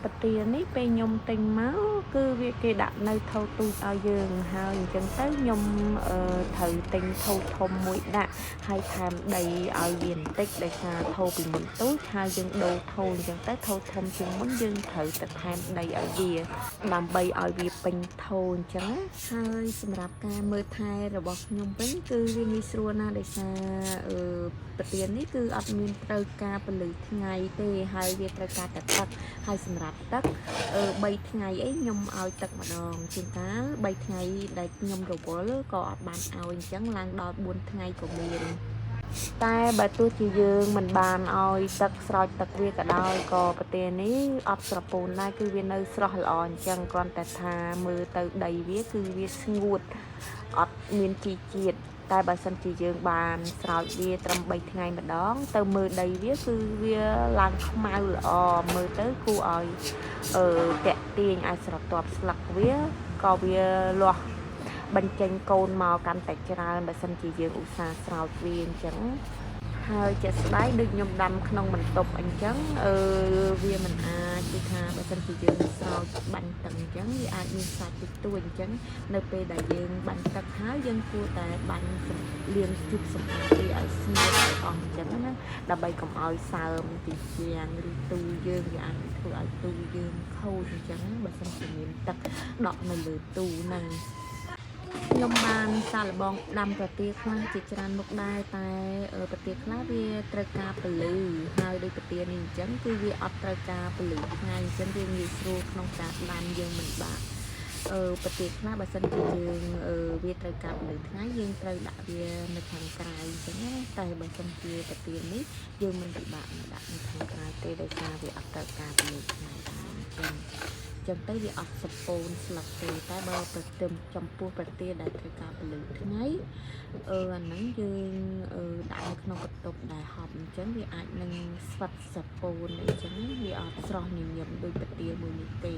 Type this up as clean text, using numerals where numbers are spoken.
ប្រទាននេះពេលខ្ញុំទិញមកគឺវាគេដាក់នៅថូទូចឲ្យយើងហើយអញ្ចឹងទៅខ្ញុំត្រូវទិញថូធំមួយដាក់ហើយថែមដីឲ្យវាបន្តិចដោយសារថូពីមុនទូចហើយយើងដូរថូអញ្ចឹងទៅថូធំជាងមុនយើងត្រូវទៅថែមដីឲ្យវាដើម្បីឲ្យវាពេញថូអញ្ចឹងហើយសម្រាប់ការមើលថែរបស់ខ្ញុំវិញគឺវាងាយស្រួលណាស់ដោយសារប្រទាននេះគឺអត់មានត្រូវការពលឺថ្ងៃទេហើយវាត្រូវការតែទឹកហើយសម្រាប់ទឹក3ថ្ងៃអីខ្ញុំឲ្យទឹកម្ដងជួនកាល3ថ្ងៃដែលខ្ញុំរវល់ក៏អត់បានឲ្យអញ្ចឹងឡើងដល់4ថ្ងៃក៏មានតែបើទោះជាយើងមិនបានឲ្យទឹកស្រោចទឹកវាក៏ដោយក៏ប្រទាននេះអត់ស្រពោនដែរគឺវានៅស្រស់ល្អអញ្ចឹងគ្រាន់តែថាមើលទៅដីវាគឺវាស្ងួតអត់មានជីជាតិតែបើសិនជាយើងបានស្រោចវាត្រឹម3ថ្ងៃម្ដងទៅមើលដីវាគឺវាឡើងខ្មៅល្អមើលទៅគួរឲ្យតាក់ទាញឲ្យស្រទាប់ស្លឹកវាក៏វាលាស់បញ្ចេញកូនមកកាន់តែច្រើនបើសិនជាយើងឧស្សាហ៍ស្រោចវាអញ្ចឹងហើយជាក់ស្ដែងដូចខ្ញុំដាំក្នុងបន្ទប់អញ្ចឹងវាមិនអាចគឺថាបើសិនជាយើងស្រោចបាញ់ទឹកអញ្ចឹងវាអាចមានសាច់តិចតួចអញ្ចឹងនៅពេលដែលយើងបាញ់ទឹកហើយយើងគួរតែបាញ់លាងជូតសម្អាតវាឲ្យស្ងួតឲ្យអស់អញ្ចឹងណាដើម្បីកុំឲ្យសើមទីជាងឬទូយើងវាអាចធ្វើឲ្យទូយើងខូចអញ្ចឹងបើសិនជាមានទឹកដក់នៅលើទូហ្នឹងខ្ញុំបានសាកល្បងដាំប្រទាលខ្លះជាច្រើនមុខដែរតែប្រទាលខ្លះវាត្រូវការពលឺហើយដូចប្រទាលនេះអញ្ចឹងគឺវាអត់ត្រូវការពលឺថ្ងៃអញ្ចឹងវាងាយស្រួលក្នុងការដាំយើងមិនបាក់ប្រទាលខ្លះបើសិនជាយើងវាត្រូវការពលឺថ្ងៃយើងត្រូវដាក់វានៅខាងក្រៅអញ្ចឹងណាតែបើសិនជាប្រទាលនេះយើងមិនពិបាកដាក់នៅខាងក្រៅទេដោយសារវាអត់ត្រូវការពលឺថ្ងៃដែរអញ្ចឹងចឹងទៅវាអត់សពូនស្លឹកទេតែបើប្រទឹមចំពោះប្រទាលដែលត្រូវការពលឺថ្ងៃអាហ្នឹងយើងដាក់នៅក្នុងបន្ទប់ដែលហប់អញ្ចឹងវាអាចនឹងស្វិតសពូនអីចឹងវាអត់ស្រស់ញញឹមដូចប្រទាលមួយនេះទេ